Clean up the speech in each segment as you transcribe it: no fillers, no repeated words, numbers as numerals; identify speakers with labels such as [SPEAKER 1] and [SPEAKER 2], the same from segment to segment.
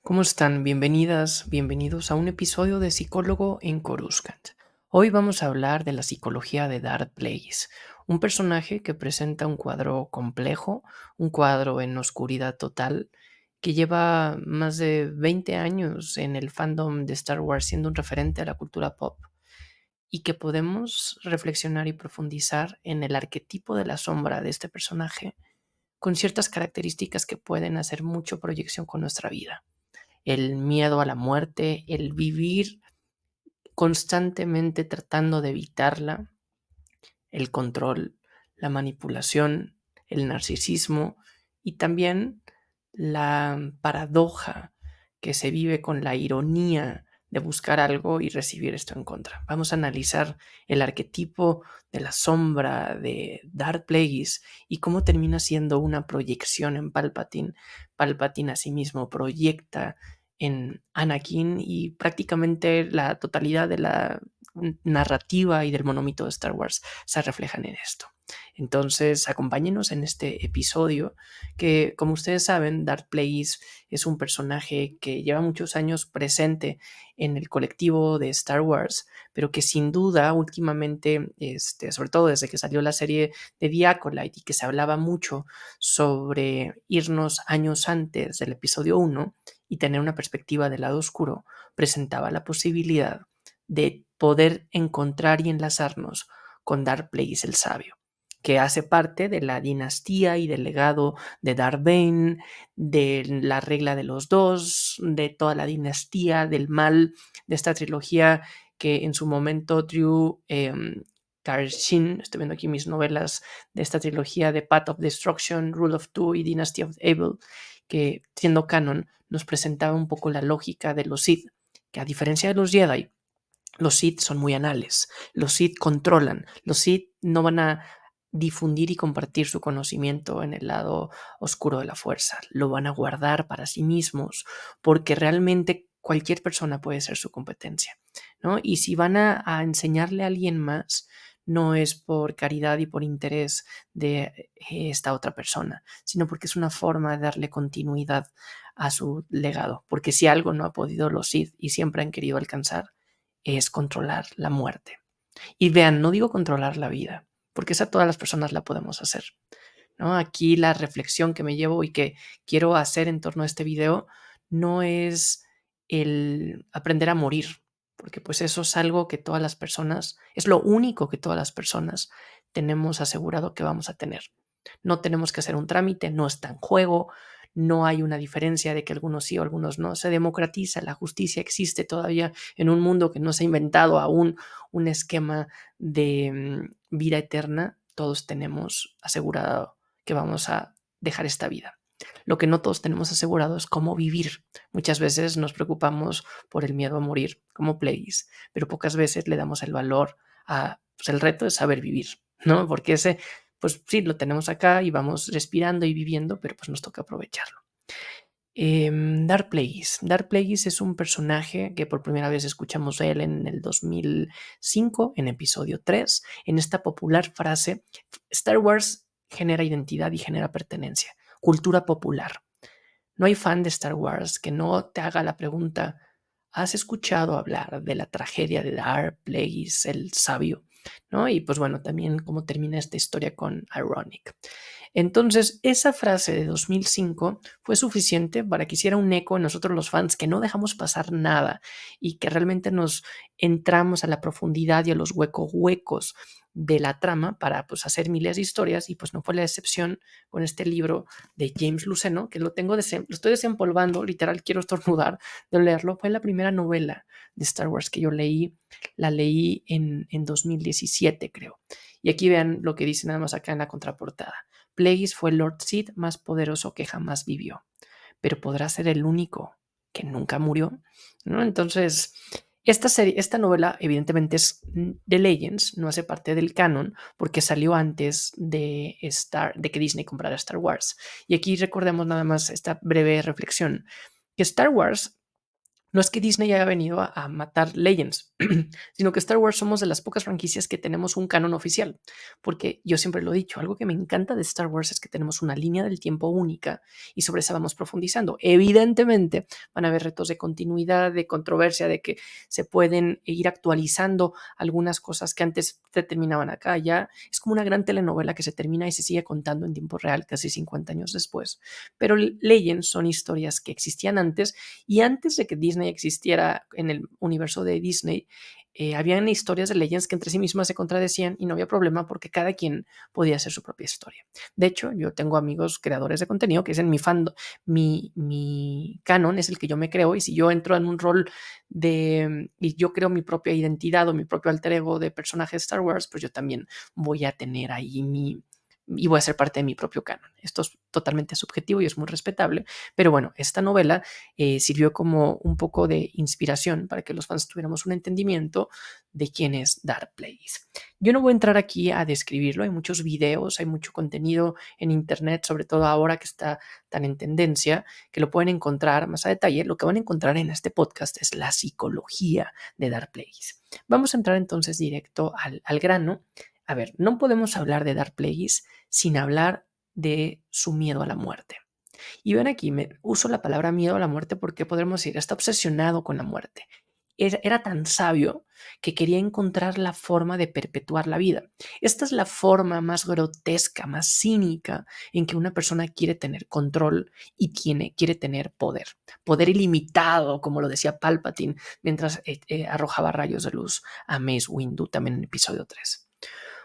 [SPEAKER 1] ¿Cómo están? Bienvenidas, bienvenidos a un episodio de Psicólogo en Coruscant. Hoy vamos a hablar de la psicología de Darth Plagueis, un personaje que presenta un cuadro complejo, un cuadro en oscuridad total, que lleva más de 20 años en el fandom de Star Wars siendo un referente a la cultura pop, y que podemos reflexionar y profundizar en el arquetipo de la sombra de este personaje, con ciertas características que pueden hacer mucho proyección con nuestra vida: el miedo a la muerte, el vivir constantemente tratando de evitarla, el control, la manipulación, el narcisismo y también la paradoja que se vive con la ironía de buscar algo y recibir esto en contra. Vamos a analizar el arquetipo de la sombra de Darth Plagueis y cómo termina siendo una proyección en Palpatine. Palpatine a sí mismo proyecta en Anakin y prácticamente la totalidad de la narrativa y del monomito de Star Wars se reflejan en esto. Entonces, acompáñenos en este episodio que, como ustedes saben, Darth Plagueis es un personaje que lleva muchos años presente en el colectivo de Star Wars, pero que sin duda últimamente, sobre todo desde que salió la serie de The Acolyte y que se hablaba mucho sobre irnos años antes del episodio 1 y tener una perspectiva del lado oscuro, presentaba la posibilidad de poder encontrar y enlazarnos con Darth Plagueis el Sabio, que hace parte de la dinastía y del legado de Darth Bane, de la regla de los dos, de toda la dinastía del mal de esta trilogía que en su momento Drew Karchin, estoy viendo aquí mis novelas de esta trilogía de Path of Destruction, Rule of Two y Dynasty of Evil, que siendo canon nos presentaba un poco la lógica de los Sith, que a diferencia de los Jedi, los Sith son muy anales, los Sith controlan, los Sith no van a difundir y compartir su conocimiento en el lado oscuro de la fuerza, lo van a guardar para sí mismos, porque realmente cualquier persona puede ser su competencia, ¿no? Y si van a enseñarle a alguien más, no es por caridad y por interés de esta otra persona, sino porque es una forma de darle continuidad a su legado, porque si algo no ha podido los Sith y siempre han querido alcanzar, es controlar la muerte. Y vean, no digo controlar la vida, porque esa todas las personas la podemos hacer, ¿no? Aquí la reflexión que me llevo y que quiero hacer en torno a este video no es el aprender a morir, porque pues eso es algo que todas las personas, es lo único que todas las personas tenemos asegurado que vamos a tener. No tenemos que hacer un trámite, no está en juego, no hay una diferencia de que algunos sí o algunos no. Se democratiza, la justicia existe todavía en un mundo que no se ha inventado aún un esquema de vida eterna. Todos tenemos asegurado que vamos a dejar esta vida. Lo que no todos tenemos asegurado es cómo vivir. Muchas veces nos preocupamos por el miedo a morir, como Plagueis, pero pocas veces le damos el valor a, pues el reto de saber vivir, ¿no? Porque ese, pues sí, lo tenemos acá y vamos respirando y viviendo, pero pues nos toca aprovecharlo. Darth Plagueis. Darth Plagueis es un personaje que por primera vez escuchamos de él en el 2005, en episodio 3, en esta popular frase: Star Wars genera identidad y genera pertenencia, cultura popular. No hay fan de Star Wars que no te haga la pregunta: ¿has escuchado hablar de la tragedia de Darth Plagueis el Sabio? ¿No? Y pues bueno, también cómo termina esta historia con Ironic. Entonces, esa frase de 2005 fue suficiente para que hiciera un eco en nosotros los fans, que no dejamos pasar nada y que realmente nos entramos a la profundidad y a los huecos de la trama para pues hacer miles de historias, y pues no fue la excepción con este libro de James Luceno, que lo estoy desempolvando, literal quiero estornudar de leerlo. Fue la primera novela de Star Wars que yo leí, la leí en 2017 creo. Y aquí vean lo que dice nada más acá en la contraportada: Plagueis fue el Lord Sith más poderoso que jamás vivió, pero podrá ser el único que nunca murió, ¿no? Entonces, esta novela evidentemente es de Legends, no hace parte del canon porque salió antes de que Disney comprara Star Wars. Y aquí recordemos nada más esta breve reflexión, que Star Wars No es que Disney haya venido a matar Legends, sino que Star Wars somos de las pocas franquicias que tenemos un canon oficial, porque yo siempre lo he dicho, algo que me encanta de Star Wars es que tenemos una línea del tiempo única y sobre esa vamos profundizando. Evidentemente van a haber retos de continuidad, de controversia, de que se pueden ir actualizando algunas cosas que antes se terminaban acá. Ya es como una gran telenovela que se termina y se sigue contando en tiempo real casi 50 años después. Pero Legends son historias que existían antes, y antes de que Disney existiera en el universo de Disney, habían historias de Legends que entre sí mismas se contradecían y no había problema porque cada quien podía hacer su propia historia. De hecho, yo tengo amigos creadores de contenido que dicen mi canon es el que yo me creo, y si yo entro en un rol y yo creo mi propia identidad o mi propio alter ego de personaje de Star Wars, pues yo también voy a tener ahí y voy a ser parte de mi propio canon. Esto es totalmente subjetivo y es muy respetable, pero bueno, esta novela sirvió como un poco de inspiración para que los fans tuviéramos un entendimiento de quién es Dark Plagueis. Yo no voy a entrar aquí a describirlo, hay muchos videos, hay mucho contenido en internet, sobre todo ahora que está tan en tendencia, que lo pueden encontrar más a detalle. Lo que van a encontrar en este podcast es la psicología de Dark Plagueis. Vamos a entrar entonces directo al grano. A ver, no podemos hablar de Dark Plagueis sin hablar de su miedo a la muerte. Y ven aquí, uso la palabra miedo a la muerte porque podremos decir, está obsesionado con la muerte. Era tan sabio que quería encontrar la forma de perpetuar la vida. Esta es la forma más grotesca, más cínica en que una persona quiere tener control y quiere tener poder. Poder ilimitado, como lo decía Palpatine mientras arrojaba rayos de luz a Mace Windu, también en el episodio 3.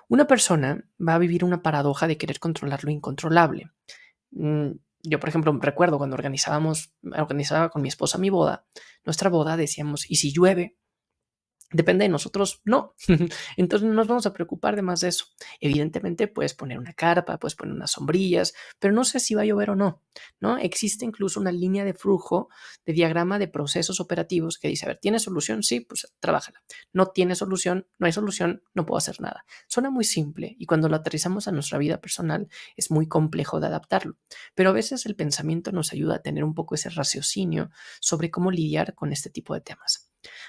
[SPEAKER 1] Una persona va a vivir una paradoja de querer controlar lo incontrolable. Yo, por ejemplo, recuerdo cuando organizaba con mi esposa mi boda, nuestra boda, decíamos, ¿y si llueve? Depende de nosotros, no. Entonces no nos vamos a preocupar de más de eso. Evidentemente puedes poner una carpa, puedes poner unas sombrillas, pero no sé si va a llover o no, ¿no? Existe incluso una línea de flujo, de diagrama de procesos operativos que dice, a ver, ¿tiene solución? Sí, pues trabájala. No tiene solución, no hay solución, no puedo hacer nada. Suena muy simple y cuando lo aterrizamos a nuestra vida personal es muy complejo de adaptarlo, pero a veces el pensamiento nos ayuda a tener un poco ese raciocinio sobre cómo lidiar con este tipo de temas.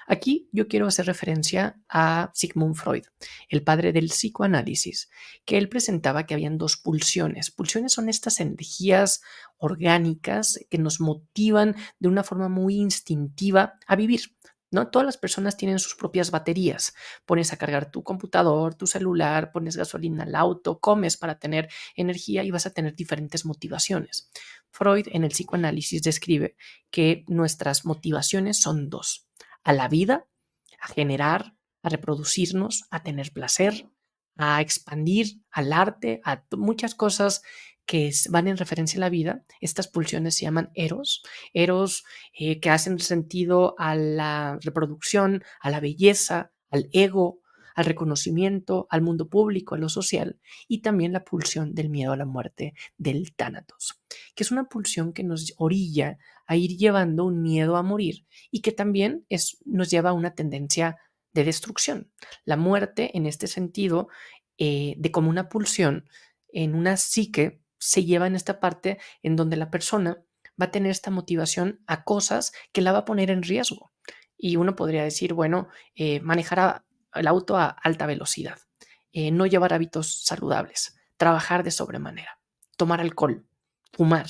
[SPEAKER 1] Aquí yo quiero hacer referencia a Sigmund Freud, el padre del psicoanálisis, que él presentaba que habían dos pulsiones. Pulsiones son estas energías orgánicas que nos motivan de una forma muy instintiva a vivir. ¿No? Todas las personas tienen sus propias baterías. Pones a cargar tu computador, tu celular, pones gasolina al auto, comes para tener energía y vas a tener diferentes motivaciones. Freud en el psicoanálisis describe que nuestras motivaciones son dos: a la vida, a generar, a reproducirnos, a tener placer, a expandir, al arte, a muchas cosas que van en referencia a la vida. Estas pulsiones se llaman eros que hacen sentido a la reproducción, a la belleza, al ego, al reconocimiento, al mundo público, a lo social, y también la pulsión del miedo a la muerte, del tánatos, que es una pulsión que nos orilla a ir llevando un miedo a morir y que también nos lleva a una tendencia de destrucción. La muerte, en este sentido, de como una pulsión en una psique, se lleva en esta parte en donde la persona va a tener esta motivación a cosas que la va a poner en riesgo. Y uno podría decir, bueno, manejar el auto a alta velocidad, no llevar hábitos saludables, trabajar de sobremanera, tomar alcohol, fumar,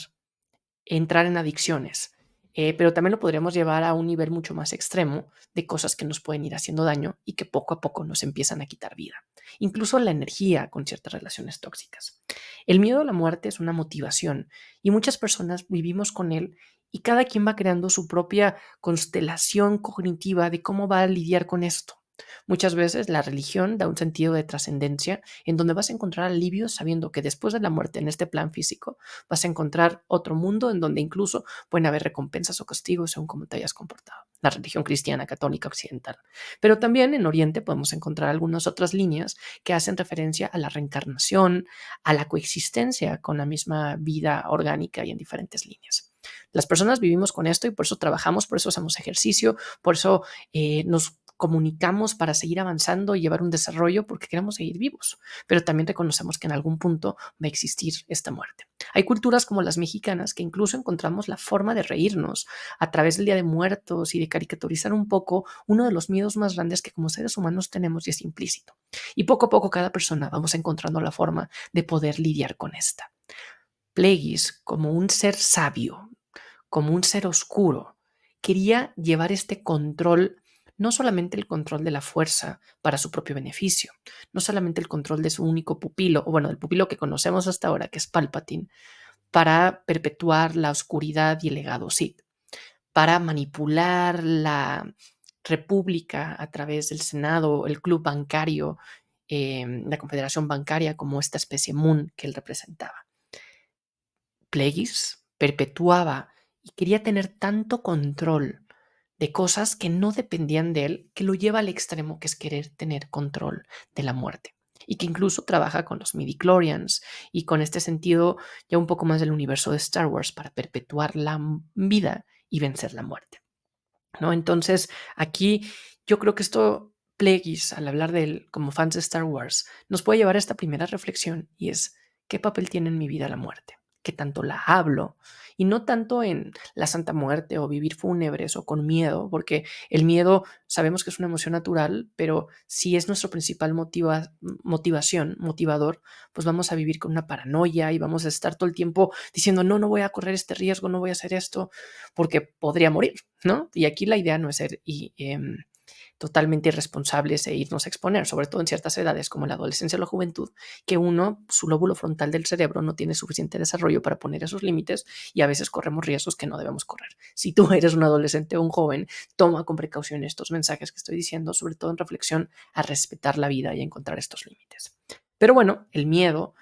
[SPEAKER 1] entrar en adicciones, pero también lo podríamos llevar a un nivel mucho más extremo de cosas que nos pueden ir haciendo daño y que poco a poco nos empiezan a quitar vida. Incluso la energía con ciertas relaciones tóxicas. El miedo a la muerte es una motivación y muchas personas vivimos con él, y cada quien va creando su propia constelación cognitiva de cómo va a lidiar con esto. Muchas veces la religión da un sentido de trascendencia en donde vas a encontrar alivio sabiendo que después de la muerte en este plan físico vas a encontrar otro mundo en donde incluso pueden haber recompensas o castigos según cómo te hayas comportado. La religión cristiana, católica, occidental. Pero también en Oriente podemos encontrar algunas otras líneas que hacen referencia a la reencarnación, a la coexistencia con la misma vida orgánica y en diferentes líneas. Las personas vivimos con esto y por eso trabajamos, por eso hacemos ejercicio, por eso nos comunicamos para seguir avanzando y llevar un desarrollo porque queremos seguir vivos, pero también reconocemos que en algún punto va a existir esta muerte. Hay culturas como las mexicanas que incluso encontramos la forma de reírnos a través del Día de Muertos y de caricaturizar un poco uno de los miedos más grandes que como seres humanos tenemos y es implícito. Y poco a poco cada persona vamos encontrando la forma de poder lidiar con esta. Plagueis, como un ser sabio, como un ser oscuro, quería llevar este control, no solamente el control de la fuerza para su propio beneficio, no solamente el control de su único pupilo, o bueno, del pupilo que conocemos hasta ahora, que es Palpatine, para perpetuar la oscuridad y el legado Sith, para manipular la república a través del Senado, el club bancario, la confederación bancaria como esta especie Moon que él representaba. Plagueis perpetuaba y quería tener tanto control de cosas que no dependían de él, que lo lleva al extremo que es querer tener control de la muerte. Y que incluso trabaja con los midichlorians y con este sentido ya un poco más del universo de Star Wars para perpetuar la vida y vencer la muerte, ¿no? Entonces, aquí yo creo que esto, Plagueis, al hablar de él como fans de Star Wars, nos puede llevar a esta primera reflexión y es, ¿qué papel tiene en mi vida la muerte? ¿Qué tanto la hablo? Y no tanto en la Santa Muerte o vivir fúnebres o con miedo, porque el miedo sabemos que es una emoción natural, pero si es nuestro principal motivador, pues vamos a vivir con una paranoia y vamos a estar todo el tiempo diciendo, no, no voy a correr este riesgo, no voy a hacer esto, porque podría morir, ¿no? Y aquí la idea no es ser totalmente irresponsables e irnos a exponer, sobre todo en ciertas edades como la adolescencia o la juventud, que su lóbulo frontal del cerebro no tiene suficiente desarrollo para poner esos límites y a veces corremos riesgos que no debemos correr. Si tú eres un adolescente o un joven, toma con precaución estos mensajes que estoy diciendo, sobre todo en reflexión a respetar la vida y a encontrar estos límites. Pero bueno, el miedo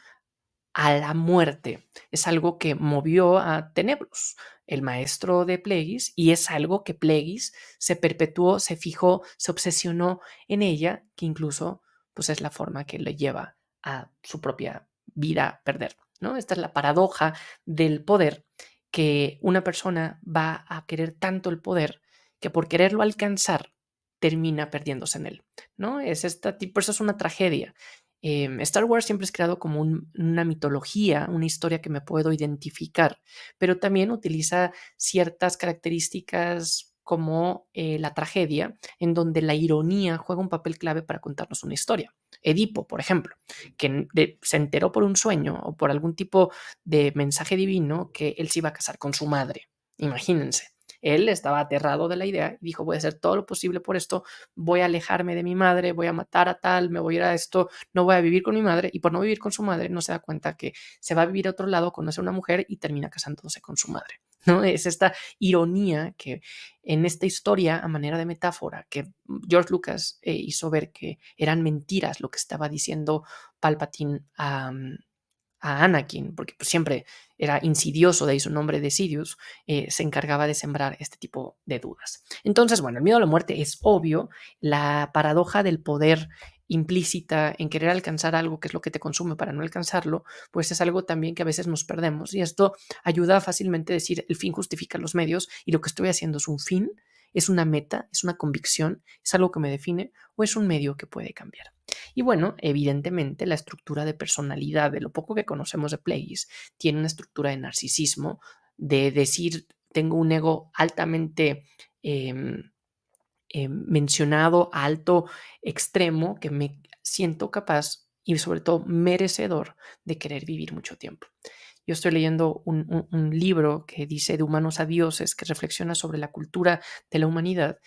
[SPEAKER 1] a la muerte. Es algo que movió a Tenebros, el maestro de Plagueis, y es algo que Plagueis se perpetuó, se fijó, se obsesionó en ella, que incluso pues, es la forma que le lleva a su propia vida a perder, ¿no? Esta es la paradoja del poder, que una persona va a querer tanto el poder que por quererlo alcanzar termina perdiéndose en él, ¿no? Por eso es una tragedia. Star Wars siempre es creado como una mitología, una historia que me puedo identificar, pero también utiliza ciertas características como la tragedia, en donde la ironía juega un papel clave para contarnos una historia. Edipo, por ejemplo, que se enteró por un sueño o por algún tipo de mensaje divino que él se iba a casar con su madre. Imagínense. Él estaba aterrado de la idea y dijo, voy a hacer todo lo posible por esto, voy a alejarme de mi madre, voy a matar a tal, me voy a ir a esto, no voy a vivir con mi madre, y por no vivir con su madre no se da cuenta que se va a vivir a otro lado, conoce a una mujer y termina casándose con su madre, ¿no? Es esta ironía que en esta historia, a manera de metáfora, que George Lucas hizo ver que eran mentiras lo que estaba diciendo Palpatine a Anakin, porque pues, siempre era insidioso, de ahí su nombre de Sidious, se encargaba de sembrar este tipo de dudas. Entonces, bueno, el miedo a la muerte es obvio, la paradoja del poder implícita en querer alcanzar algo que es lo que te consume para no alcanzarlo, pues es algo también que a veces nos perdemos y esto ayuda fácilmente a decir el fin justifica los medios y lo que estoy haciendo es un fin, es una meta, es una convicción, es algo que me define o es un medio que puede cambiar. Y bueno, evidentemente la estructura de personalidad, de lo poco que conocemos de Plagueis, tiene una estructura de narcisismo, de decir, tengo un ego altamente mencionado, alto, extremo, que me siento capaz y sobre todo merecedor de querer vivir mucho tiempo. Yo estoy leyendo un libro que dice De humanos a dioses, que reflexiona sobre la cultura de la humanidad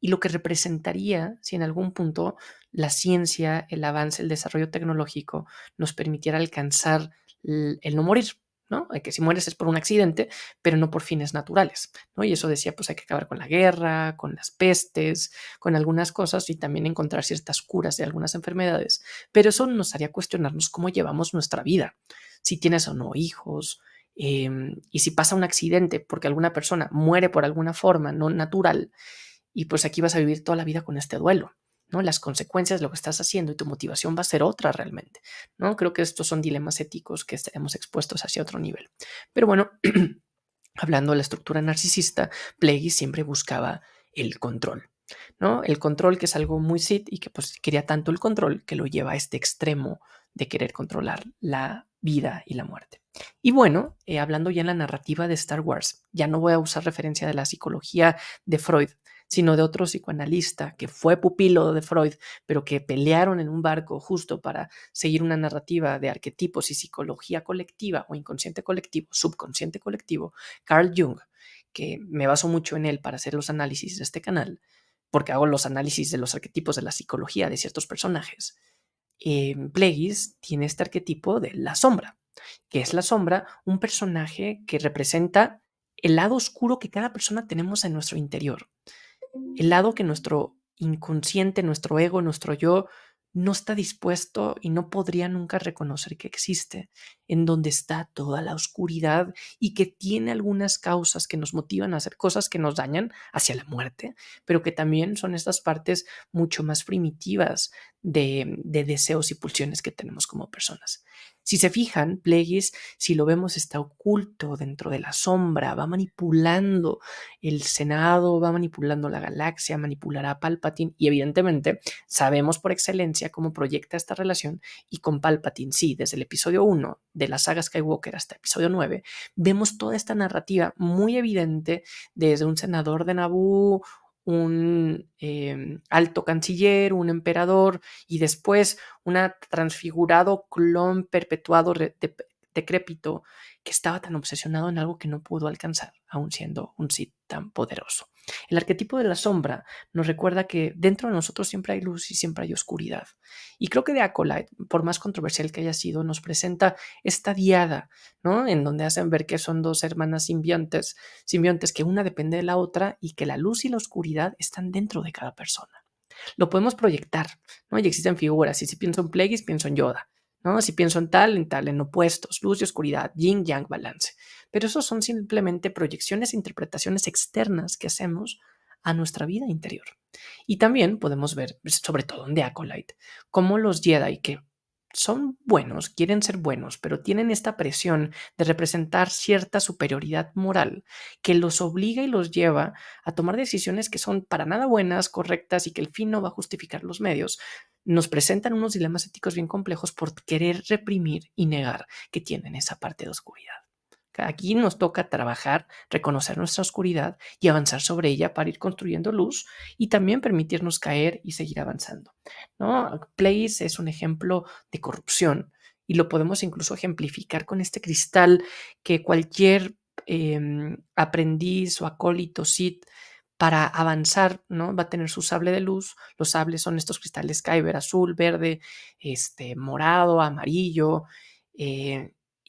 [SPEAKER 1] y lo que representaría si en algún punto la ciencia, el avance, el desarrollo tecnológico nos permitiera alcanzar el no morir, ¿no? Que si mueres es por un accidente, pero no por fines naturales, ¿no? Y eso decía, pues hay que acabar con la guerra, con las pestes, con algunas cosas y también encontrar ciertas curas de algunas enfermedades, pero eso nos haría cuestionarnos cómo llevamos nuestra vida, si tienes o no hijos, y si pasa un accidente porque alguna persona muere por alguna forma no natural, y pues aquí vas a vivir toda la vida con este duelo, ¿no? Las consecuencias de lo que estás haciendo y tu motivación va a ser otra realmente, ¿no? Creo que estos son dilemas éticos que estaremos expuestos hacia otro nivel. Pero bueno, hablando de la estructura narcisista, Plagueis siempre buscaba el control, ¿no? El control que es algo muy Sith y que pues quería tanto el control que lo lleva a este extremo de querer controlar la vida y la muerte. Y bueno, hablando ya en la narrativa de Star Wars, ya no voy a usar referencia de la psicología de Freud, sino de otro psicoanalista que fue pupilo de Freud, pero que pelearon en un barco justo para seguir una narrativa de arquetipos y psicología colectiva o inconsciente colectivo, subconsciente colectivo, Carl Jung, que me baso mucho en él para hacer los análisis de este canal, porque hago los análisis de los arquetipos de la psicología de ciertos personajes. Plagueis tiene este arquetipo de la sombra, que es la sombra, un personaje que representa el lado oscuro que cada persona tenemos en nuestro interior, el lado que nuestro inconsciente, nuestro ego, nuestro yo no está dispuesto y no podría nunca reconocer que existe, en donde está toda la oscuridad y que tiene algunas causas que nos motivan a hacer cosas que nos dañan hacia la muerte, pero que también son estas partes mucho más primitivas de deseos y pulsiones que tenemos como personas. Si se fijan, Plagueis, si lo vemos, está oculto dentro de la sombra, va manipulando el Senado, va manipulando la galaxia, manipulará a Palpatine y evidentemente sabemos por excelencia cómo proyecta esta relación y con Palpatine, sí, desde el episodio 1 de la saga Skywalker hasta el episodio 9, vemos toda esta narrativa muy evidente desde un senador de Naboo, un alto canciller, un emperador y después un transfigurado clon perpetuado decrépito que estaba tan obsesionado en algo que no pudo alcanzar, aun siendo un Sith tan poderoso. El arquetipo de la sombra nos recuerda que dentro de nosotros siempre hay luz y siempre hay oscuridad. Y creo que The Acolyte, por más controversial que haya sido, nos presenta esta diada, ¿no? En donde hacen ver que son dos hermanas simbiontes que una depende de la otra y que la luz y la oscuridad están dentro de cada persona. Lo podemos proyectar, ¿no? Y existen figuras. Y si pienso en Plagueis, pienso en Yoda, ¿no? Si pienso en tal, en opuestos, luz y oscuridad, yin, yang, balance. Pero esos son simplemente proyecciones e interpretaciones externas que hacemos a nuestra vida interior. Y también podemos ver, sobre todo en The Acolyte, cómo los Jedi que son buenos, quieren ser buenos, pero tienen esta presión de representar cierta superioridad moral que los obliga y los lleva a tomar decisiones que son para nada buenas, correctas y que el fin no va a justificar los medios, nos presentan unos dilemas éticos bien complejos por querer reprimir y negar que tienen esa parte de oscuridad. Aquí nos toca trabajar, reconocer nuestra oscuridad y avanzar sobre ella para ir construyendo luz y también permitirnos caer y seguir avanzando, ¿no? Place es un ejemplo de corrupción y lo podemos incluso ejemplificar con este cristal que cualquier aprendiz o acólito Sith para avanzar, ¿no? Va a tener su sable de luz. Los sables son estos cristales Kyber, azul, verde, morado, amarillo,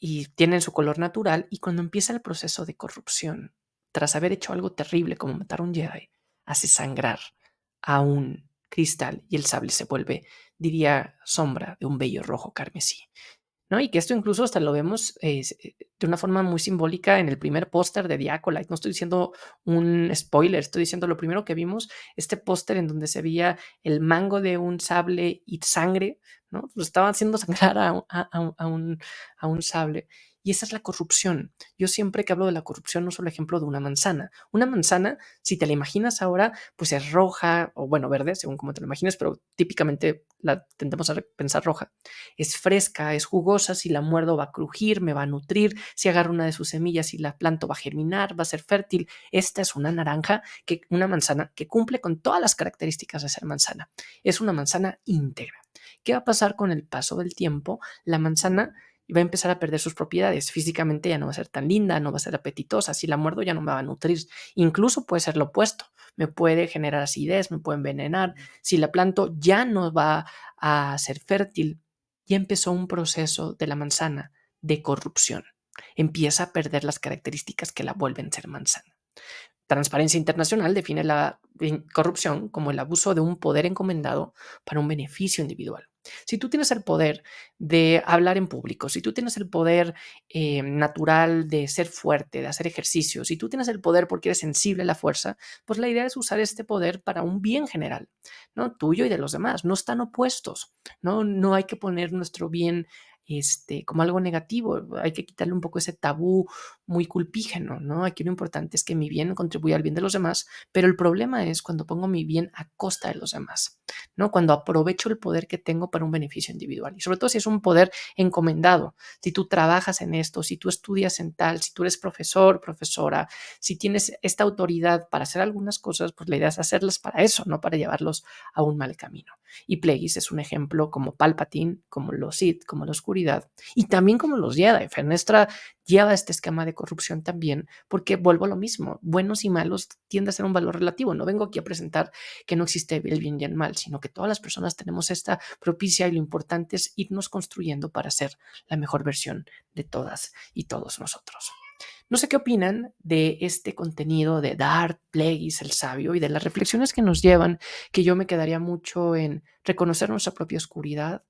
[SPEAKER 1] y tienen su color natural. Y cuando empieza el proceso de corrupción, tras haber hecho algo terrible como matar a un Jedi, hace sangrar a un cristal y el sable se vuelve, diría, sombra de un vello rojo carmesí. ¿No? Y que esto incluso hasta lo vemos de una forma muy simbólica en el primer póster de The Acolyte. No estoy diciendo un spoiler, estoy diciendo lo primero que vimos, este póster en donde se veía el mango de un sable y sangre, ¿no? Lo estaban haciendo sangrar a un sable. Y esa es la corrupción. Yo siempre que hablo de la corrupción no solo ejemplo de una manzana. Una manzana, si te la imaginas ahora, pues es roja o bueno, verde, según como te la imagines, pero típicamente la tendemos a pensar roja. Es fresca, es jugosa, si la muerdo va a crujir, me va a nutrir, si agarro una de sus semillas y la planto va a germinar, va a ser fértil. Esta es una naranja, una manzana que cumple con todas las características de ser manzana. Es una manzana íntegra. ¿Qué va a pasar con el paso del tiempo? La manzana va a empezar a perder sus propiedades. Físicamente ya no va a ser tan linda, no va a ser apetitosa. Si la muerdo ya no me va a nutrir. Incluso puede ser lo opuesto. Me puede generar acidez, me puede envenenar. Si la planto ya no va a ser fértil. Ya empezó un proceso de la manzana de corrupción. Empieza a perder las características que la vuelven ser manzana. Transparencia Internacional define la corrupción como el abuso de un poder encomendado para un beneficio individual. Si tú tienes el poder de hablar en público, si tú tienes el poder natural de ser fuerte, de hacer ejercicio, si tú tienes el poder porque eres sensible a la fuerza, pues la idea es usar este poder para un bien general, ¿no? Tuyo y de los demás. No están opuestos, ¿no? No hay que poner nuestro bien como algo negativo. Hay que quitarle un poco ese tabú muy culpígeno, ¿no? Aquí lo importante es que mi bien contribuya al bien de los demás, pero el problema es cuando pongo mi bien a costa de los demás, ¿no? Cuando aprovecho el poder que tengo para un beneficio individual y sobre todo si es un poder encomendado. Si tú trabajas en esto, si tú estudias en tal, si tú eres profesor, profesora, si tienes esta autoridad para hacer algunas cosas, pues la idea es hacerlas para eso, no para llevarlos a un mal camino. Y Plagueis es un ejemplo como Palpatine, como los Sith, como la oscuridad y también como los Jedi. Fenestra lleva este esquema de corrupción también, porque vuelvo a lo mismo, buenos y malos tiende a ser un valor relativo. No vengo aquí a presentar que no existe el bien y el mal, sino que todas las personas tenemos esta propicia y lo importante es irnos construyendo para ser la mejor versión de todas y todos nosotros. No sé qué opinan de este contenido de Darth Plagueis el sabio y de las reflexiones que nos llevan, que yo me quedaría mucho en reconocer nuestra propia oscuridad,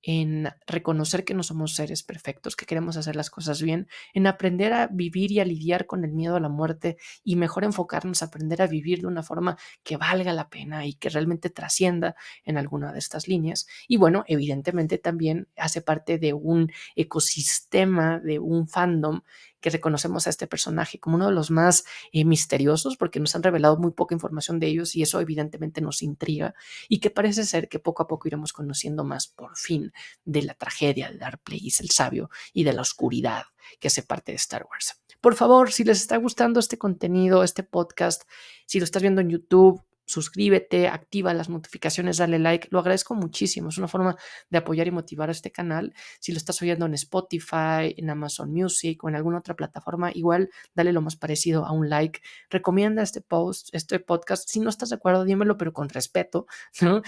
[SPEAKER 1] en reconocer que no somos seres perfectos, que queremos hacer las cosas bien, en aprender a vivir y a lidiar con el miedo a la muerte y mejor enfocarnos a aprender a vivir de una forma que valga la pena y que realmente trascienda en alguna de estas líneas. Y bueno, evidentemente también hace parte de un ecosistema, de un fandom que reconocemos a este personaje como uno de los más misteriosos porque nos han revelado muy poca información de ellos y eso evidentemente nos intriga y que parece ser que poco a poco iremos conociendo más por fin de la tragedia de Darth Plagueis el sabio y de la oscuridad que hace parte de Star Wars. Por favor, si les está gustando este contenido, este podcast, si lo estás viendo en YouTube, suscríbete, activa las notificaciones, dale like, lo agradezco muchísimo, es una forma de apoyar y motivar a este canal. Si lo estás oyendo en Spotify, en Amazon Music o en alguna otra plataforma, igual dale lo más parecido a un like, recomienda este post, este podcast, si no estás de acuerdo dímelo, pero con respeto, ¿no?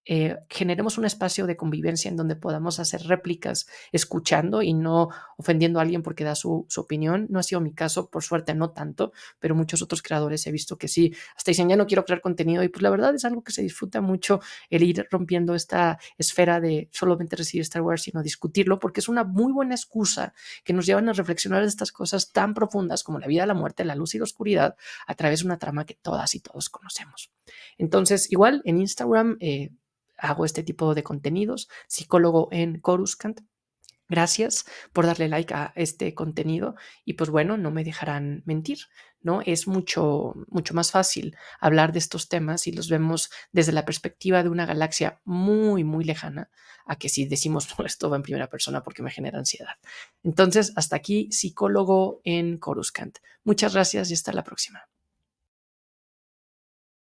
[SPEAKER 1] Eh, generemos un espacio de convivencia en donde podamos hacer réplicas escuchando y no ofendiendo a alguien porque da su opinión. No ha sido mi caso, por suerte no tanto, pero muchos otros creadores he visto que sí, hasta dicen ya no quiero crear contenido y pues la verdad es algo que se disfruta mucho el ir rompiendo esta esfera de solamente recibir Star Wars, sino discutirlo porque es una muy buena excusa que nos llevan a reflexionar de estas cosas tan profundas como la vida, la muerte, la luz y la oscuridad a través de una trama que todas y todos conocemos. Entonces, igual en Instagram, hago este tipo de contenidos, psicólogo en Coruscant. Gracias por darle like a este contenido y pues bueno, no me dejarán mentir, ¿no? Es mucho más fácil hablar de estos temas si los vemos desde la perspectiva de una galaxia muy, muy lejana a que si decimos no, esto va en primera persona porque me genera ansiedad. Entonces, hasta aquí, psicólogo en Coruscant. Muchas gracias y hasta la próxima.